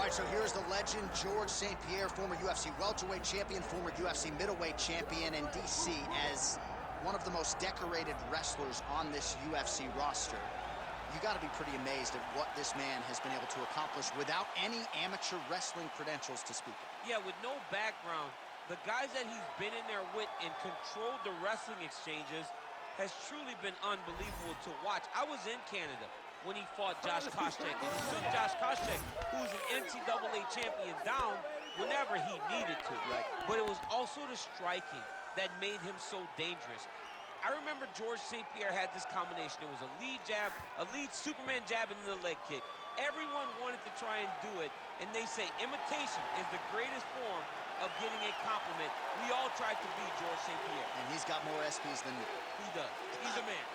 right, so here's the legend, Georges St-Pierre, former UFC welterweight champion, former UFC middleweight champion, and DC as one of the most decorated wrestlers on this UFC roster. You got to be pretty amazed at what this man has been able to accomplish without any amateur wrestling credentials to speak of. Yeah, with no background, the guys that he's been in there with and controlled the wrestling exchanges has truly been unbelievable to watch. I was in Canada when he fought Josh Koscheck, and he took Josh Koscheck, who's an NCAA champion, down whenever he needed to. Right. But it was also the striking that made him so dangerous. I remember Georges St-Pierre had this combination. It was a lead jab, a lead Superman jab, and then the leg kick. Everyone wanted to try and do it, and they say imitation is the greatest form of getting a compliment. We all tried to be Georges St-Pierre. And he's got more SPs than me. He does. He's a man.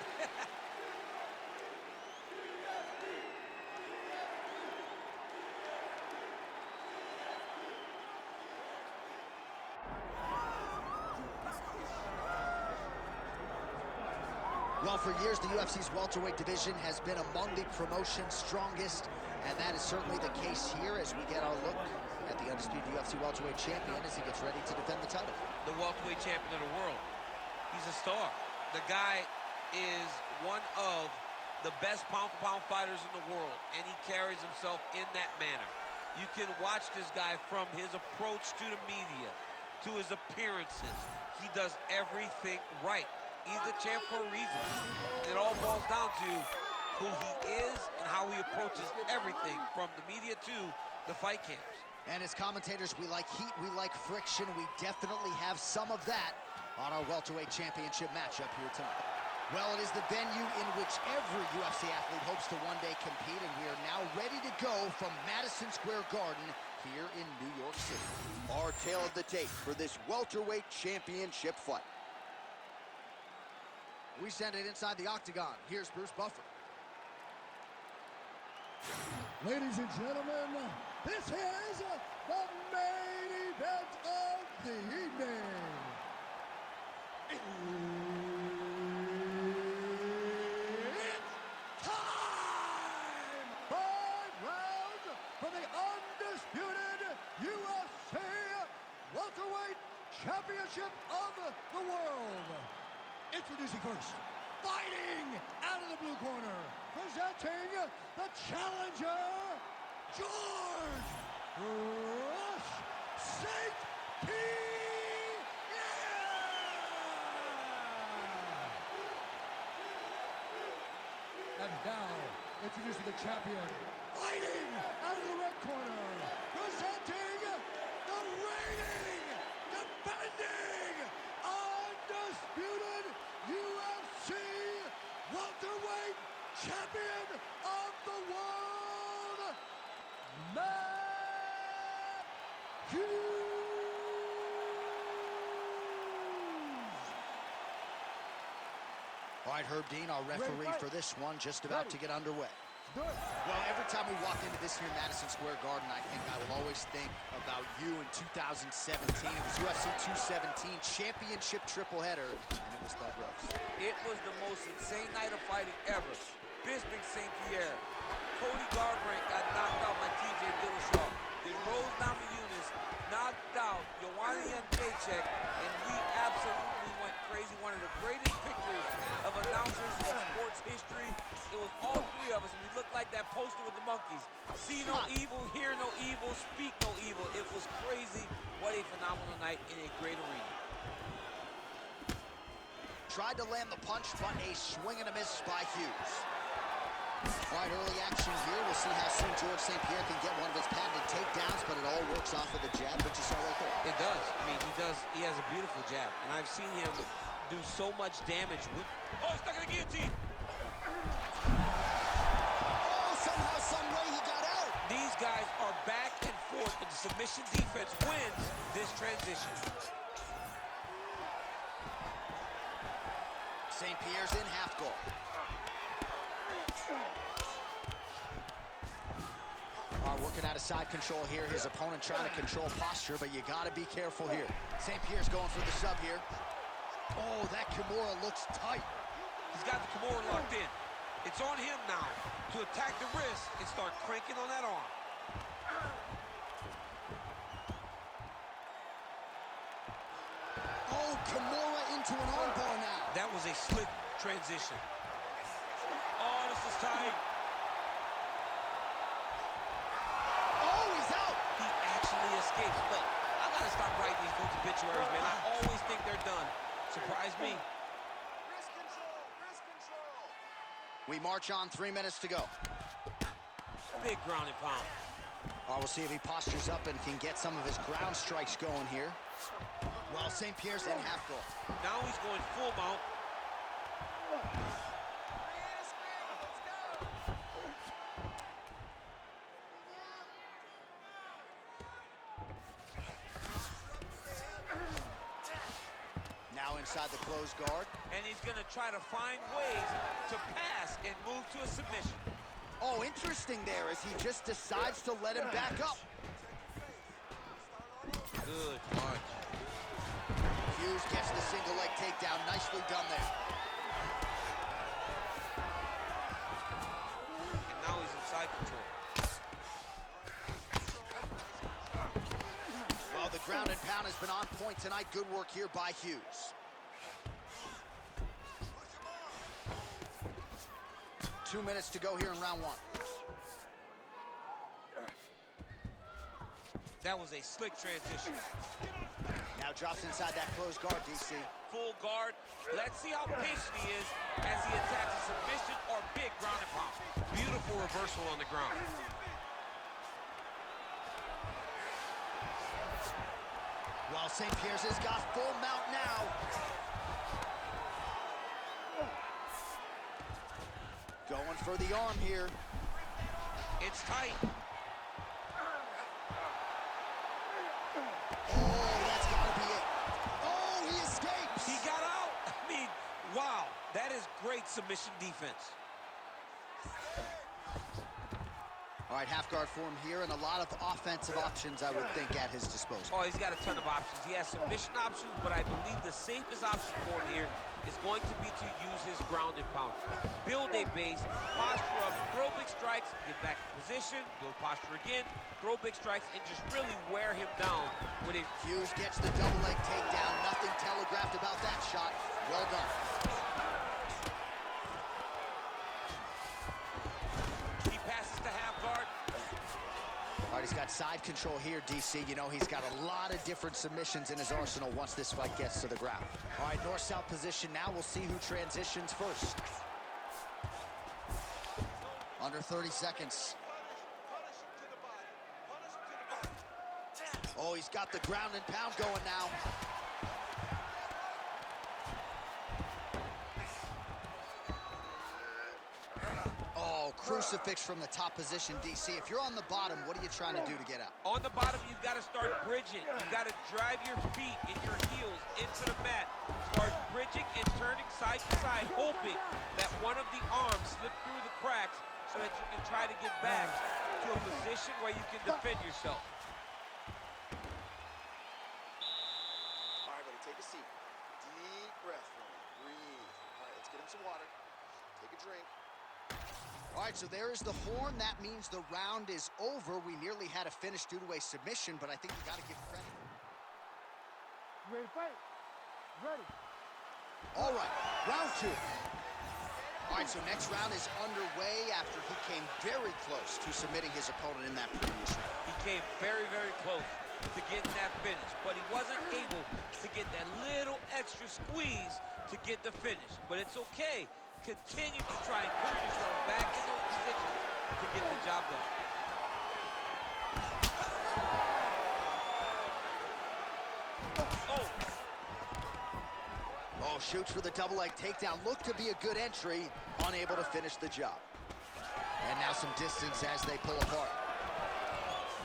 Well, for years, the UFC's welterweight division has been among the promotion's strongest, and that is certainly the case here as we get our look at the undisputed UFC welterweight champion as he gets ready to defend the title. The welterweight champion of the world. He's a star. The guy is one of the best pound-for-pound fighters in the world, and he carries himself in that manner. You can watch this guy from his approach to the media, to his appearances. He does everything right. He's the champ for a reason. It all boils down to who he is and how he approaches everything from the media to the fight camps. And as commentators, we like heat, we like friction. We definitely have some of that on our welterweight championship matchup here tonight. Well, it is the venue in which every UFC athlete hopes to one day compete, and we are now ready to go from Madison Square Garden here in New York City. Our tale of the tape for this welterweight championship fight. We send it inside the octagon. Here's Bruce Buffer. Ladies and gentlemen, this is the main event of the evening. It's time! 5 rounds for the undisputed UFC welterweight championship of the world. Introducing first, fighting out of the blue corner, presenting the challenger, Georges St-Pierre! And now, introducing the champion, fighting out of the red corner, presenting the reigning, defending, undisputed UFC welterweight champion of the world, Hughes. All right, Herb Dean, our referee for this one, just about to get underway. Good. Well, every time we walk into this here Madison Square Garden, I think I will always think about you in 2017. It was UFC 217 championship tripleheader, and it was Thug Rose. It was the most insane night of fighting ever. Bisping St-Pierre. Cody Garbrandt got knocked out by TJ Dillashaw. Then Rose Namajunas knocked out Joanna Jędrzejczyk, and we absolutely went crazy. One of the greatest pictures of announcers in sports history. It was all three of us, and we looked like that poster with the monkeys. See no evil, hear no evil, speak no evil. It was crazy. What a phenomenal night in a great arena. Tried to land the punch, but a swing and a miss by Hughes. All right, early action here. We'll see how soon Georges St-Pierre can get one of his patented takedowns, but it all works off of the jab that you saw right there. It does. I mean, he has a beautiful jab, and I've seen him do so much damage with... Oh, he's stuck in the guillotine! Oh, somehow, some way he got out. These guys are back and forth, but the submission defense wins this transition. St-Pierre's in half guard. All right, working out of side control here. His opponent trying to control posture, but you got to be careful here. St-Pierre's going for the sub here. Oh, that Kimura looks tight. He's got the Kimura locked in. It's on him now to attack the wrist and start cranking on that arm. Kimura into an armbar now. That was a slick transition. Oh, this is tight. Oh, he's out. He actually escapes. Look, I gotta stop writing these dudes obituaries, man. I always think they're done. Surprise me. Wrist control, wrist control. We march on, 3 minutes to go. Big ground and pound. We'll see if he postures up and can get some of his ground strikes going here. Well, St-Pierre's in half guard. Now he's going full mount. Now inside the closed guard. And he's gonna try to find ways to pass and move to a submission. Oh, interesting there as he just decides to let him back up. Good punch. Hughes gets the single leg takedown. Nicely done there. And now he's in side control. Well, the ground and pound has been on point tonight. Good work here by Hughes. 2 minutes to go here in round 1. That was a slick transition. Now drops inside that closed guard, DC. Full guard. Let's see how patient he is as he attacks a submission or big ground and pound. Beautiful reversal on the ground. While St-Pierre's has got full mount now. Going for the arm here. It's tight. Oh, that's gotta be it. Oh, he escapes. He got out. I mean, wow. That is great submission defense. All right, half guard form here and a lot of offensive options, I would think, at his disposal. Oh, he's got a ton of options. He has submission options, but I believe the safest option for him here is going to be to use his ground and pound. Build a base, posture up, throw big strikes, get back in position, build posture again, throw big strikes, and just really wear him down with a... Hughes gets the double leg takedown. Nothing telegraphed about that shot. Well done. He passes to half guard. All right, he's got side control here, DC. You know, he's got a lot of different submissions in his arsenal once this fight gets to the ground. All right, north-south position now. We'll see who transitions first. Under 30 seconds. Oh, he's got the ground and pound going now. Oh, crucifix from the top position, DC. If you're on the bottom, what are you trying to do to get out? On the bottom, you've got to start bridging. You've got to drive your feet and your heels into the mat. Start bridging and turning side to side, hoping that one of the arms slip through the cracks so that you can try to get back to a position where you can defend yourself. All right, buddy, take a seat. Deep breath for me. Breathe. All right, let's get him some water. Take a drink. All right, so there is the horn. That means the round is over. We nearly had a finish due to a submission, but I think we got to give credit. You ready to fight? Ready. All right, round 2. All right, so next round is underway after he came very close to submitting his opponent in that previous round. He came very, very close to getting that finish, but he wasn't able to get that little extra squeeze to get the finish. But it's okay. Continue to try and put yourself back in those positions to get the job done. Oh, shoots for the double leg takedown. Looked to be a good entry, unable to finish the job. And now some distance as they pull apart.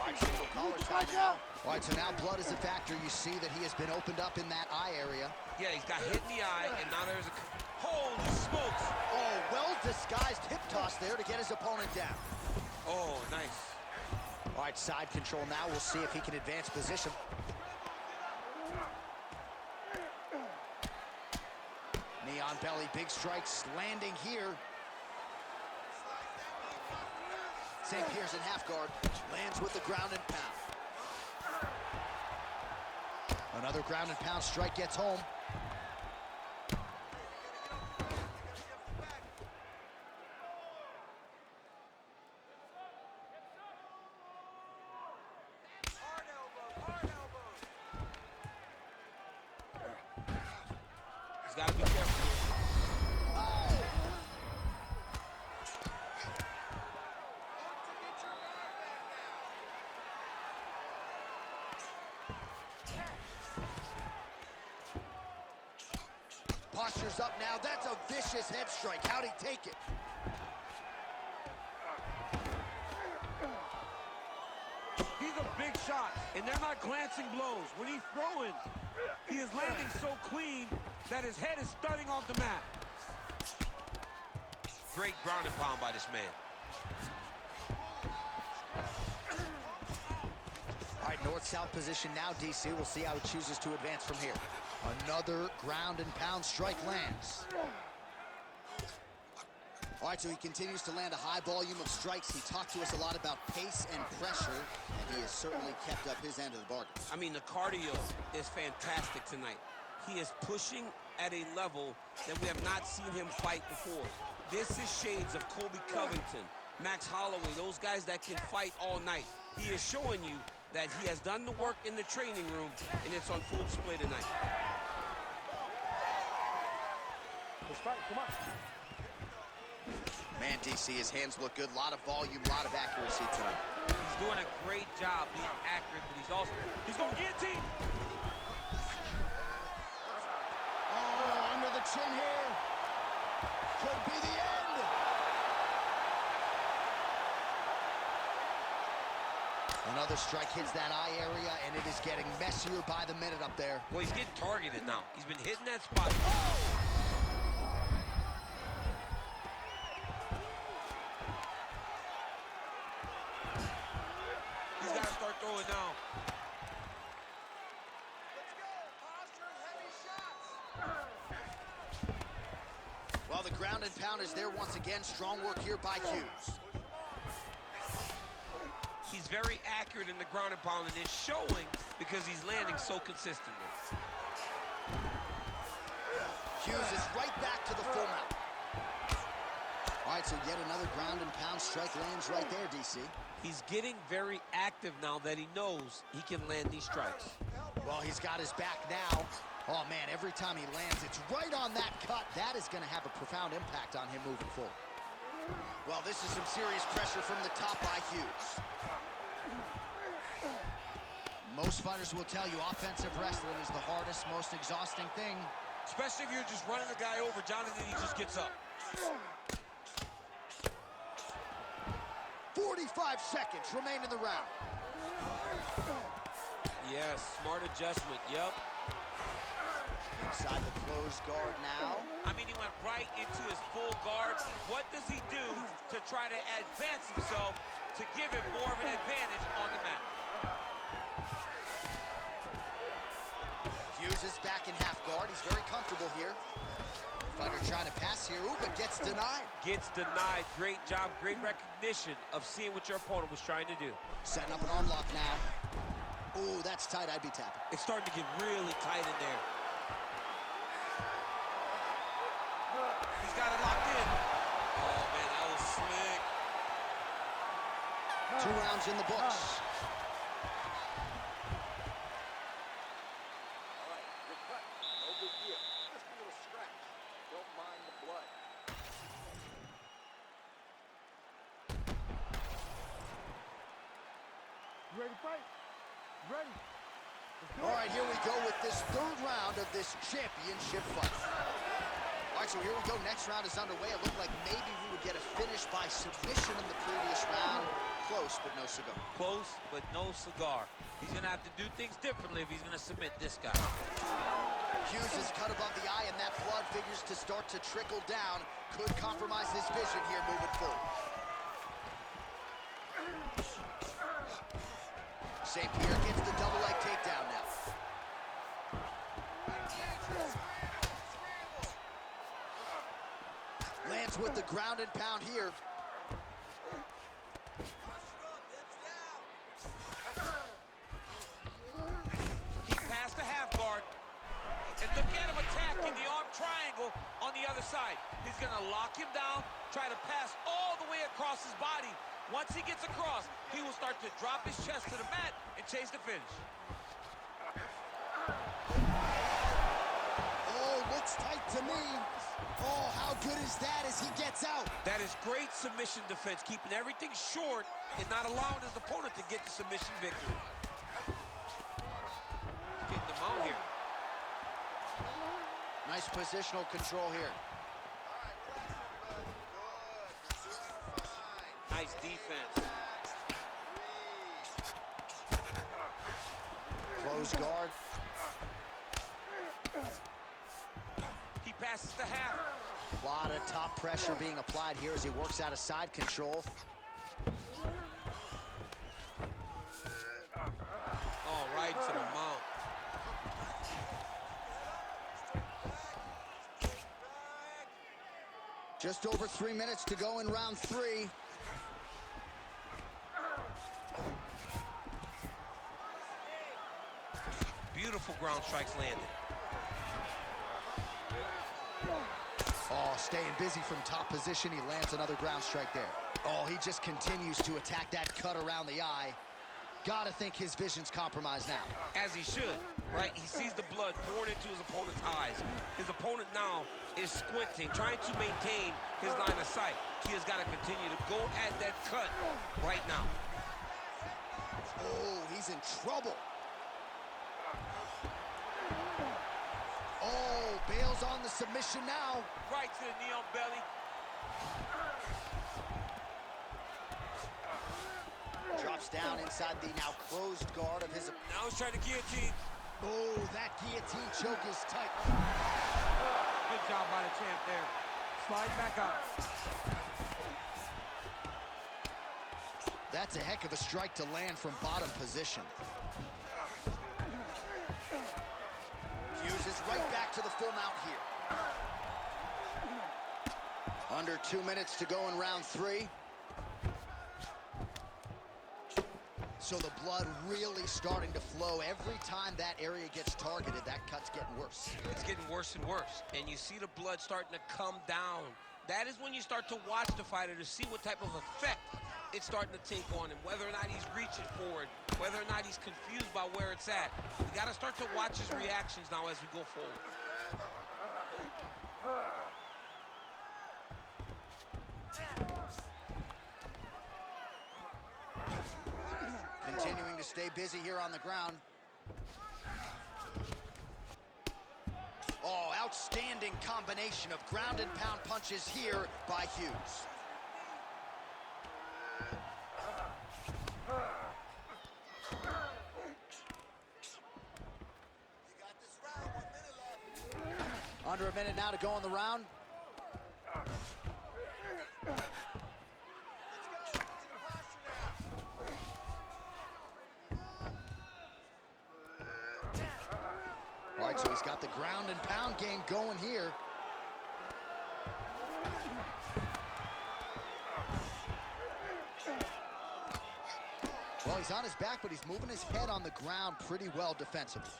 All right, single collar tie now. All right, so now blood is a factor. You see that he has been opened up in that eye area. Yeah, he's got hit in the eye, and now there's a... Holy smokes! Oh, well-disguised hip toss there to get his opponent down. Oh, nice. All right, side control now. We'll see if he can advance position. Knee on belly, big strikes landing here. St-Pierre's in half guard, lands with the ground and pound. Another ground and pound strike gets home. got to be careful. Posture's up now. That's a vicious head strike. How'd he take it? He's a big shot, and they're not glancing blows. When he's throwing, he is landing so clean that his head is studding off the mat. Great ground and pound by this man. All right, north-south position now, DC. We'll see how he chooses to advance from here. Another ground and pound strike lands. All right, so he continues to land a high volume of strikes. He talked to us a lot about pace and pressure, and he has certainly kept up his end of the bargain. I mean, the cardio is fantastic tonight. He is pushing at a level that we have not seen him fight before. This is shades of Colby Covington, Max Holloway, those guys that can fight all night. He is showing you that he has done the work in the training room, and it's on full display tonight. Let's fight, come on. Man, DC, his hands look good. A lot of volume, a lot of accuracy tonight. He's doing a great job being accurate, but he's going to guillotine. Oh, under the chin here. Could be the end. Another strike hits that eye area, and it is getting messier by the minute up there. Well, he's getting targeted now. He's been hitting that spot. He's got to start throwing now. Let's go. Posture, heavy shots. Well, the ground and pound is there once again. Strong work here by Hughes. He's very accurate in the ground and pound, and it's showing because he's landing so consistently. Hughes is right back to the full mount. All right, so yet another ground and pound strike lands right there, DC. He's getting very active now that he knows he can land these strikes. Well, he's got his back now. Oh, man, every time he lands, it's right on that cut. That is going to have a profound impact on him moving forward. Well, this is some serious pressure from the top by Hughes. Most fighters will tell you offensive wrestling is the hardest, most exhausting thing. Especially if you're just running the guy over, Jonathan, he just gets up. 45 seconds remain in the round. Yes, smart adjustment, yep. Inside the closed guard now. I mean, he went right into his full guard. What does he do to try to advance himself to give him more of an advantage on the mat? Hughes is back in half guard. He's very comfortable here. Fighter trying to pass here, ooh, but gets denied. Gets denied. Great job, great recognition of seeing what your opponent was trying to do. Setting up an arm lock now. Ooh, that's tight. I'd be tapping. It's starting to get really tight in there. He's got it locked in. Oh, man, that was slick. 2 rounds in the books. All right, good cut. No big deal. Just a little scratch. Don't mind the blood. You ready to fight? You ready? All right, here we go with this 3rd round of this championship fight. All right, so here we go. Next round is underway. It looked like maybe we would get a finish by submission in the previous round. Close, but no cigar. Close, but no cigar. He's going to have to do things differently if he's going to submit this guy. Hughes is cut above the eye, and that blood figures to start to trickle down. Could compromise his vision here moving forward. St-Pierre gets the double leg takedown now. Lands with the ground and pound here. He passed the half guard. And look at him attacking the arm triangle on the other side. He's going to lock him down, try to pass all the way across his body. Once he gets across, he will start to drop his chest to the mat and chase the finish. Oh, looks tight to me. Oh, how good is that as he gets out? That is great submission defense, keeping everything short and not allowing his opponent to get the submission victory. Getting the mount here. Nice positional control here. Nice defense. Close guard. He passes the half. A lot of top pressure being applied here as he works out of side control. Oh, right to the mount. Just over 3 minutes to go in round 3. Beautiful ground strikes landed. Oh, staying busy from top position. He lands another ground strike there. Oh, he just continues to attack that cut around the eye. Gotta think his vision's compromised now. As he should, right? He sees the blood pouring into his opponent's eyes. His opponent now is squinting, trying to maintain his line of sight. He has got to continue to go at that cut right now. Oh, he's in trouble. Oh, bails on the submission now. Right to the knee on belly. Drops down inside the now closed guard of his... Now he's trying to guillotine. Oh, that guillotine choke is tight. Good job by the champ there. Slide back up. That's a heck of a strike to land from bottom position. Hughes is right back to the full mount here. Under 2 minutes to go in round 3. So the blood really starting to flow. Every time that area gets targeted, that cut's getting worse. It's getting worse and worse. And you see the blood starting to come down. That is when you start to watch the fighter to see what type of effect it's starting to take on him, whether or not he's reaching forward, whether or not he's confused by where it's at. You got to start to watch his reactions now as we go forward. Continuing to stay busy here on the ground. Oh, outstanding combination of ground and pound punches here by Hughes. Under a minute now to go in the round. All right, so he's got the ground and pound game going here. Well, he's on his back, but he's moving his head on the ground pretty well defensively.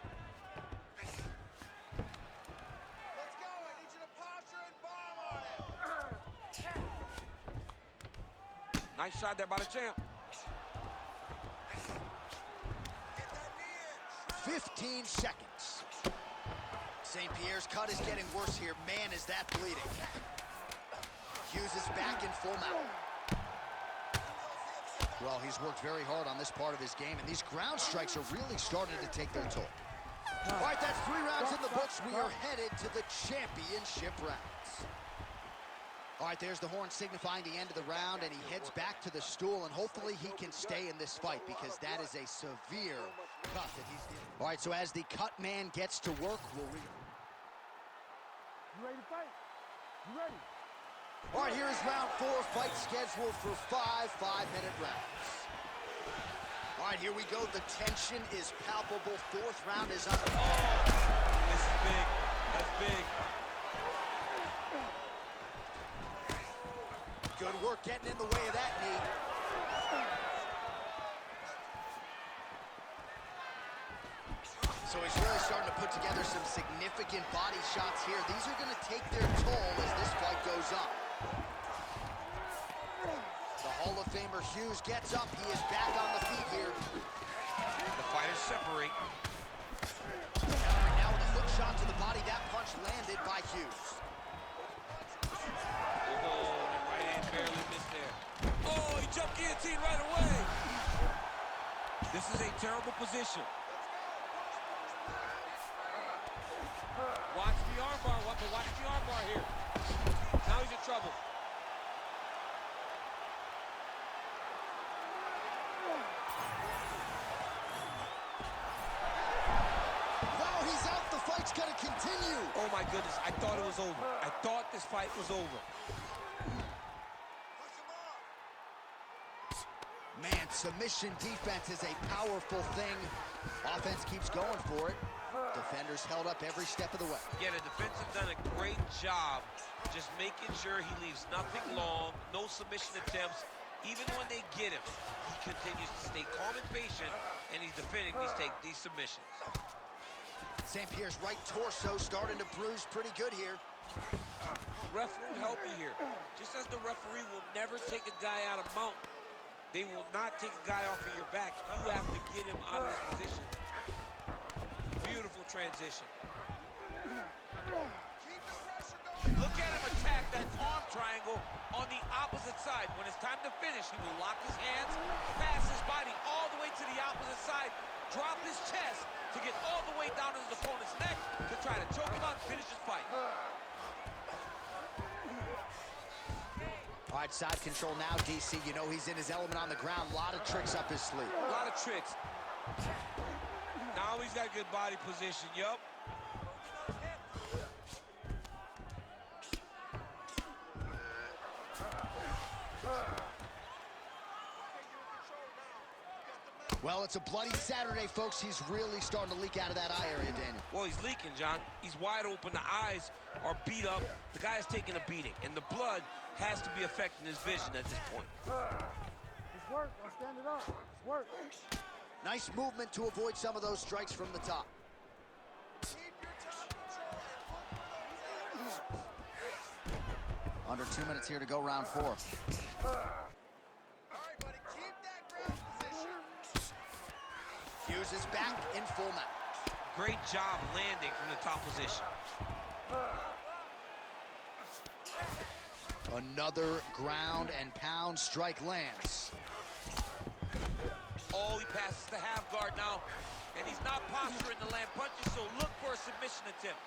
Nice shot there by the champ. 15 seconds. St-Pierre's cut is getting worse here. Man, is that bleeding. Hughes is back in full mount. Well, he's worked very hard on this part of his game, and these ground strikes are really starting to take their toll. All right, that's 3 rounds in the books. We are headed to the championship rounds. All right, there's the horn signifying the end of the round, and he heads back to the stool, and hopefully he can stay in this fight because that is a severe cut that he's dealing. All right, so as the cut man gets to work, we'll read. You ready to fight? You ready? All right, here is round 4, fight scheduled for 5 5-minute rounds. All right, here we go. The tension is palpable. 4th round is under. Oh, this is big. That's big. Good work getting in the way of that knee. So he's really starting to put together some significant body shots here. These are going to take their toll as this fight goes on. The Hall of Famer Hughes gets up. He is back on the feet here. The fighters separate. Now with a hook shot to the body. That punch landed by Hughes. Oh, right hand barely missed there. Oh, he jumped guillotine right away. This is a terrible position. Watch the armbar, watch the armbar here. Now he's in trouble. Wow, he's out. The fight's gonna continue. Oh my goodness, I thought it was over. I thought this fight was over. Man, submission defense is a powerful thing. Offense keeps going for it. Defenders held up every step of the way. Yeah, the defense has done a great job just making sure he leaves nothing long, no submission attempts. Even when they get him, he continues to stay calm and patient, and he's defending these submissions. St-Pierre's right torso starting to bruise pretty good here. Ref will help you here. Just as the referee will never take a guy out of mount, they will not take a guy off of your back. You have to get him out of this position. Beautiful transition. Look at him attack that arm triangle on the opposite side. When it's time to finish, he will lock his hands, pass his body all the way to the opposite side, drop his chest to get all the way down to his opponent's neck to try to choke him out and finish his fight. All right, side control now, DC. You know he's in his element on the ground. A lot of tricks up his sleeve. A lot of tricks. Now he's got good body position, yup. Well, it's a bloody Saturday, folks. He's really starting to leak out of that eye area, Daniel. Well, he's leaking, John. He's wide open. The eyes are beat up. The guy is taking a beating, and the blood has to be affecting his vision at this point. It's work. I'll stand it up. It's work. Nice movement to avoid some of those strikes from the top. Under 2 minutes here to go, round 4. All right, buddy, keep that ground position. Hughes is back in full mount. Great job landing from the top position. Another ground and pound strike lands. Oh, he passes the half guard now, and he's not posturing to land punches, so look for a submission attempt.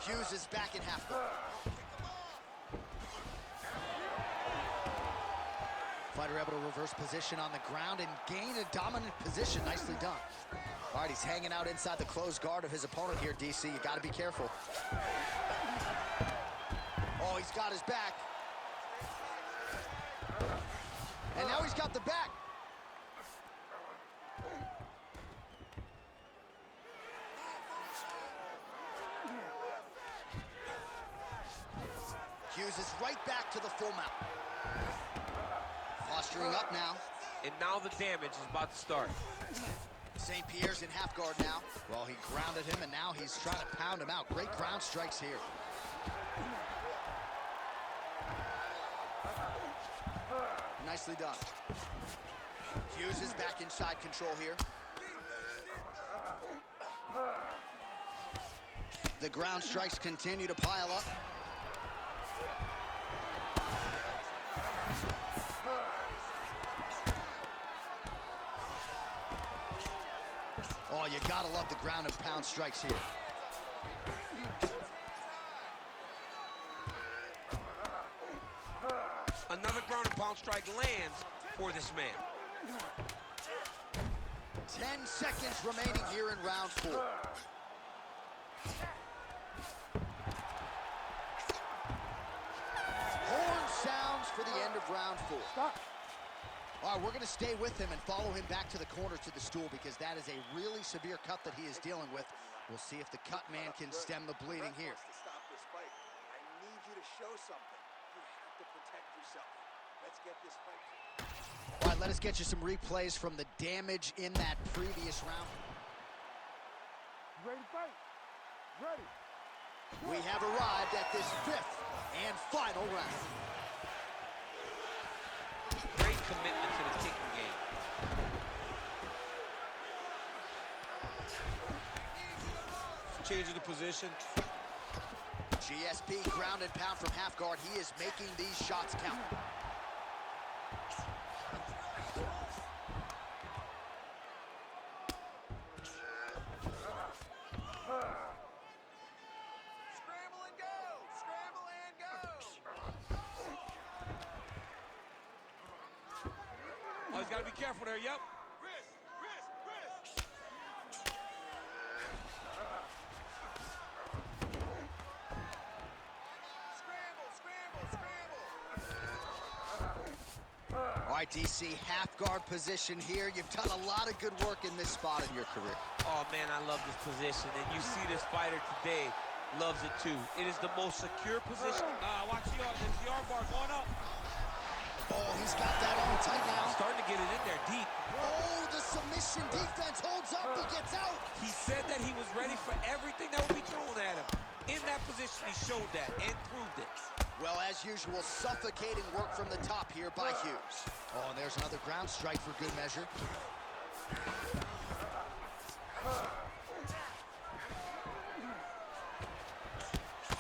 Hughes is back in half guard. Fighter able to reverse position on the ground and gain a dominant position. Nicely done. All right, he's hanging out inside the closed guard of his opponent here, DC. You got to be careful. Oh, he's got his back. And now he's got the back. Hughes is right back to the full mount. Posturing up now. And now the damage is about to start. St-Pierre's in half guard now. Well, he grounded him, and now he's trying to pound him out. Great ground strikes here. Nicely done. Hughes is back inside control here. The ground strikes continue to pile up. Oh, you gotta love the ground and pound strikes here. Another ground and pound strike lands for this man. 10 seconds remaining here in round 4. Horn sounds for the end of round 4. Stop. All right, we're going to stay with him and follow him back to the corner to the stool because that is a really severe cut that he is dealing with. We'll see if the cut man can stem the bleeding here. To stop this fight, I need you to show something. You have to protect yourself. Let's get this fight. All right, let us get you some replays from the damage in that previous round. You ready to fight? Ready. We have arrived at this 5th and final round. Great commitment to the kicking game. changing the position. GSP ground and pound from half guard. He is making these shots count. Scramble and go! Scramble and go! Oh, he's got to be careful there. Yep. Wrist! Wrist! Wrist! Scramble! Scramble! Scramble! All right, DC, half guard position here. You've done a lot of good work in this spot in your career. Oh, man, I love this position. And you see this fighter today loves it, too. It is the most secure position. Watch the arm bar going up. Oh, he's got that on tight now. Starting to get it in there deep. Oh, the submission defense holds up. He gets out. He said that he was ready for everything that would be thrown at him. In that position, he showed that and proved it. Well, as usual, suffocating work from the top here by Hughes. Oh, and there's another ground strike for good measure.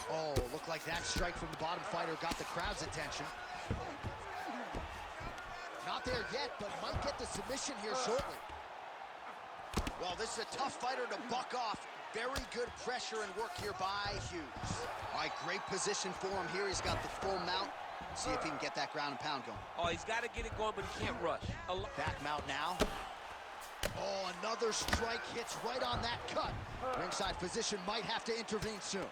Oh, looked like that strike from the bottom fighter got the crowd's attention. Not there yet, but might get the submission here shortly. Well, this is a tough fighter to buck off. Very good pressure and work here by Hughes. All right, great position for him here. He's got the full mount. See if he can get that ground and pound going. Oh, he's got to get it going, but he can't rush. Back mount now. Oh, another strike hits right on that cut. Ringside physician might have to intervene soon.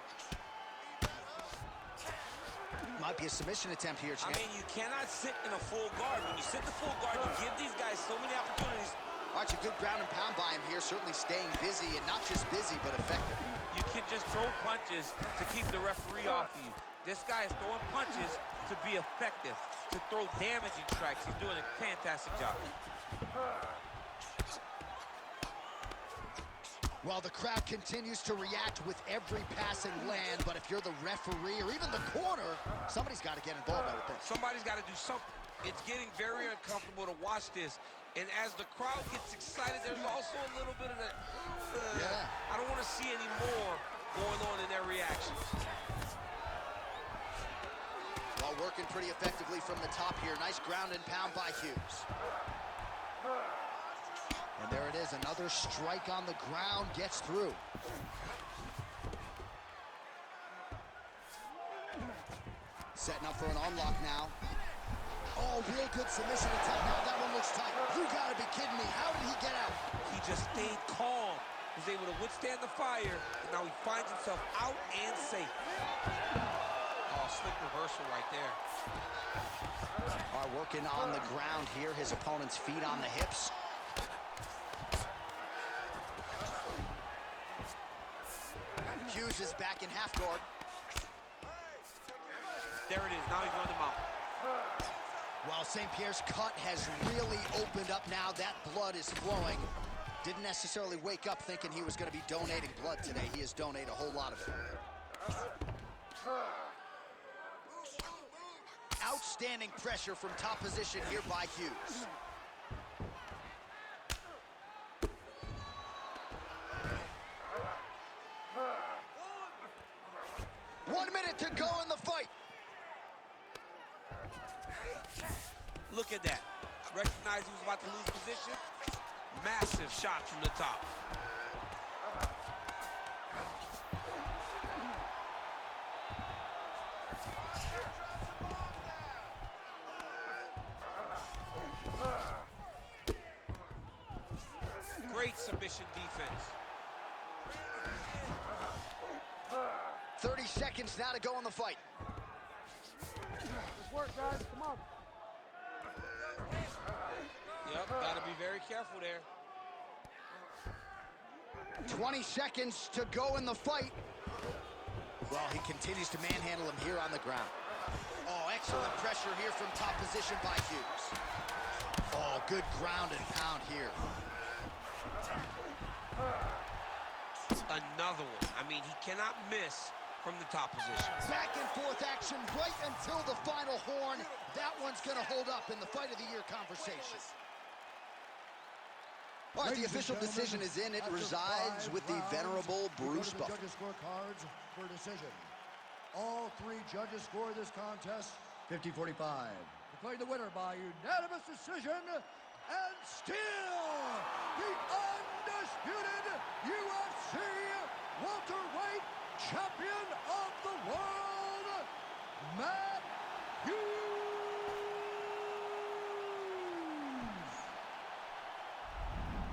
Might be a submission attempt here. I mean, you cannot sit in a full guard. When you sit in the full guard, you give these guys so many opportunities. All right, a good ground and pound by him here. Certainly staying busy, and not just busy, but effective. You can just throw punches to keep the referee off you. This guy is throwing punches to be effective, to throw damaging strikes. He's doing a fantastic job. Well, the crowd continues to react with every passing land, but if you're the referee or even the corner, somebody's got to get involved, I would think. Somebody's got to do something. It's getting very uncomfortable to watch this. And as the crowd gets excited, there's also a little bit of that, I don't want to see any more going on in their reactions. Well, working pretty effectively from the top here. Nice ground and pound by Hughes. And there it is, another strike on the ground, gets through. Setting up for an unlock now. Oh, real good submission attempt. Now that one looks tight. You gotta be kidding me. How did he get out? He just stayed calm. Was able to withstand the fire, and now he finds himself out and safe. Oh, slick reversal right there. All right, working on the ground here. His opponent's feet on the hips. Hughes is back in half guard. There it is. Now he's running him out. Well, St-Pierre's cut has really opened up now. That blood is flowing. Didn't necessarily wake up thinking he was going to be donating blood today. He has donated a whole lot of it. Outstanding pressure from top position here by Hughes. 1 minute to go in the fight. Look at that. Recognized he was about to lose position. Massive shot from the top. Great submission defense. 30 seconds now to go in the fight. Good work, guys. Come on. Yep, gotta be very careful there. 20 seconds to go in the fight. Well, he continues to manhandle him here on the ground. Oh, excellent pressure here from top position by Hughes. Oh, good ground and pound here. Another one. I mean, he cannot miss from the top position. Back and forth action right until the final horn. That one's going to hold up in the Fight of the Year conversation. All right, the Ladies and official gentlemen, decision is in. It after resides 5 with the rounds, venerable we go Bruce to the Buffer. judges' scorecards for decision. All 3 judges scored this contest 50-45. Declared the winner by unanimous decision, and still the undisputed UFC welterweight champion of the world, Matt Hughes.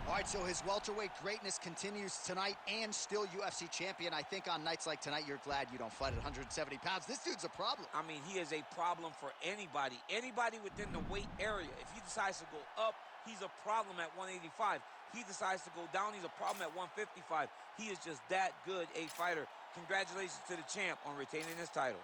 All right, so his welterweight greatness continues tonight, and still UFC champion. I think on nights like tonight, you're glad you don't fight at 170 pounds. This dude's a problem. I mean, he is a problem for anybody. Anybody within the weight area. If he decides to go up, he's a problem at 185. He decides to go down, he's a problem at 155. He is just that good a fighter. Congratulations to the champ on retaining his title.